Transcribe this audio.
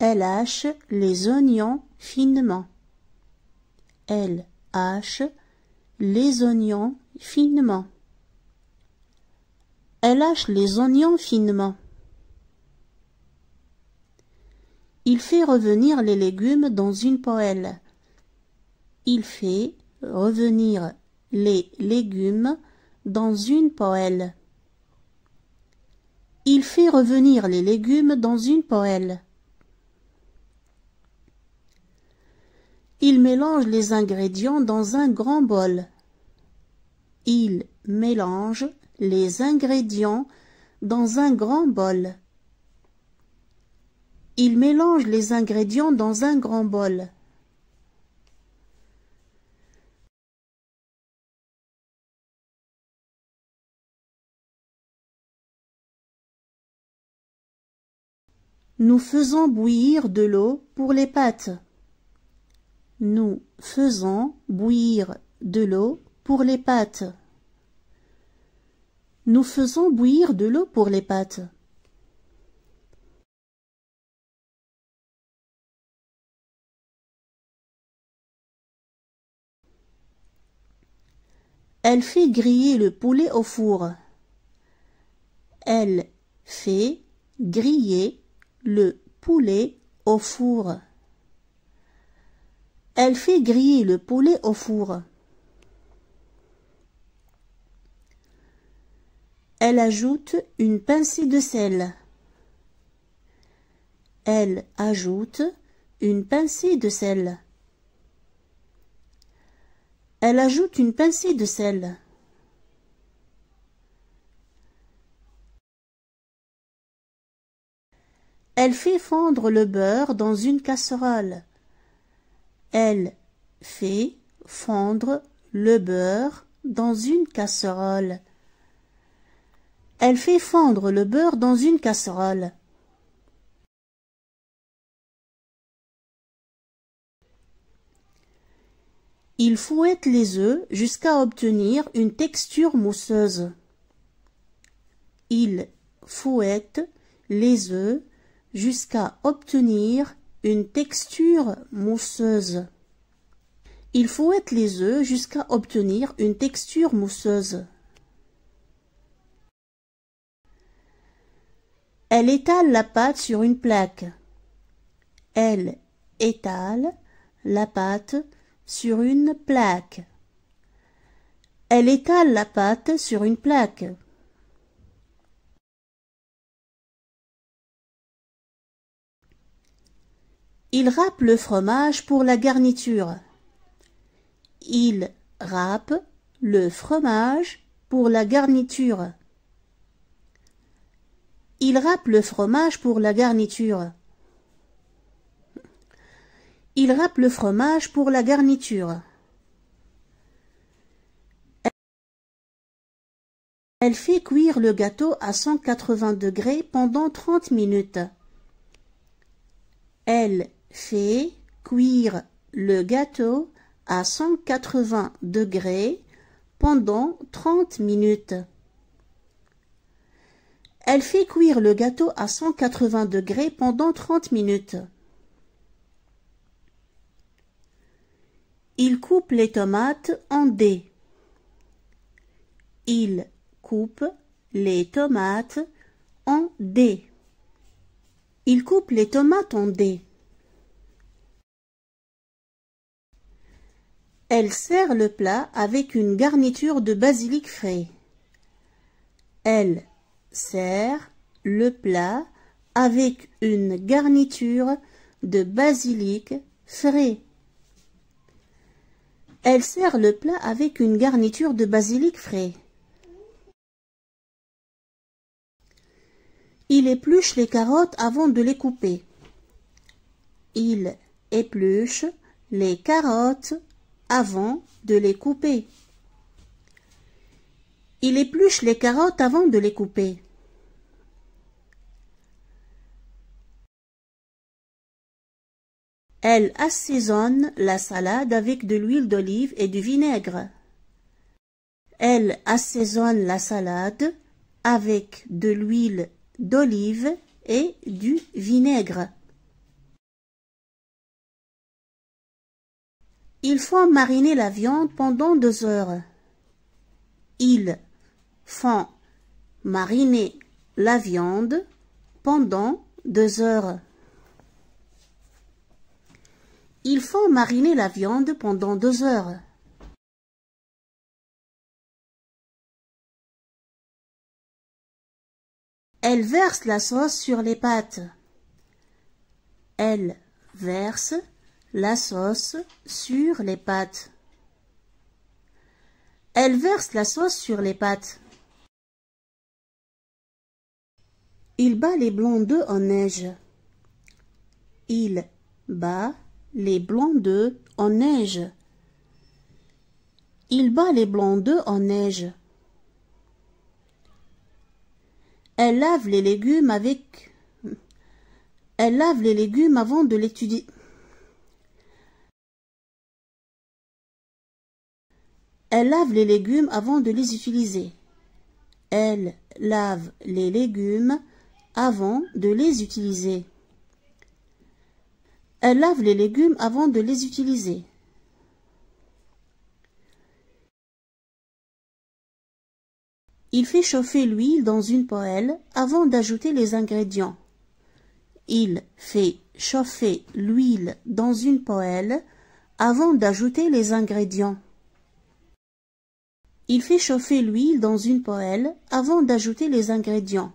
Elle hache les oignons finement. Elle hache les oignons finement. Elle hache les oignons finement. Il fait revenir les légumes dans une poêle. Il fait revenir les légumes dans une poêle. Il fait revenir les légumes dans une poêle. Il mélange les ingrédients dans un grand bol. Il mélange les ingrédients dans un grand bol. Il mélange les ingrédients dans un grand bol. Nous faisons bouillir de l'eau pour les pâtes. Nous faisons bouillir de l'eau pour les pâtes. Nous faisons bouillir de l'eau pour les pâtes. Elle fait griller le poulet au four. Elle fait griller le poulet au four. Elle fait griller le poulet au four. Elle ajoute une pincée de sel. Elle ajoute une pincée de sel. Elle ajoute une pincée de sel. Elle fait fondre le beurre dans une casserole. Elle fait fondre le beurre dans une casserole. Elle fait fondre le beurre dans une casserole. Il fouette les œufs jusqu'à obtenir une texture mousseuse. Il fouette les œufs jusqu'à obtenir une texture mousseuse. Il fouette les œufs jusqu'à obtenir une texture mousseuse. Elle étale la pâte sur une plaque. Elle étale la pâte sur une plaque. Elle étale la pâte sur une plaque. Il râpe le fromage pour la garniture. Il râpe le fromage pour la garniture. Il râpe le fromage pour la garniture. Il râpe le fromage pour la garniture. Elle fait cuire le gâteau à 180 degrés pendant 30 minutes. Elle fait cuire le gâteau à 180 degrés pendant 30 minutes. Elle fait cuire le gâteau à 180 degrés pendant 30 minutes. Il coupe les tomates en dés. Il coupe les tomates en dés. Il coupe les tomates en dés. Elle sert le plat avec une garniture de basilic frais. Elle sert le plat avec une garniture de basilic frais. Elle sert le plat avec une garniture de basilic frais. Il épluche les carottes avant de les couper. Il épluche les carottes avant de les couper. Il épluche les carottes avant de les couper. Elle assaisonne la salade avec de l'huile d'olive et du vinaigre. Elle assaisonne la salade avec de l'huile d'olive et du vinaigre. Ils font mariner la viande pendant 2 heures. Ils font mariner la viande pendant 2 heures. Ils font mariner la viande pendant 2 heures. Elle verse la sauce sur les pâtes. Elle verse la sauce sur les pâtes. Elle verse la sauce sur les pâtes. Il bat les blancs d'œufs en neige. Il bat les blancs d'œufs en neige. Il bat les blancs d'œufs en neige. Elle lave les légumes avec... Elle lave les légumes avant de l'étudier. Elle lave les légumes avant de les utiliser. Elle lave les légumes avant de les utiliser. Elle lave les légumes avant de les utiliser. Il fait chauffer l'huile dans une poêle avant d'ajouter les ingrédients. Il fait chauffer l'huile dans une poêle avant d'ajouter les ingrédients. Il fait chauffer l'huile dans une poêle avant d'ajouter les ingrédients.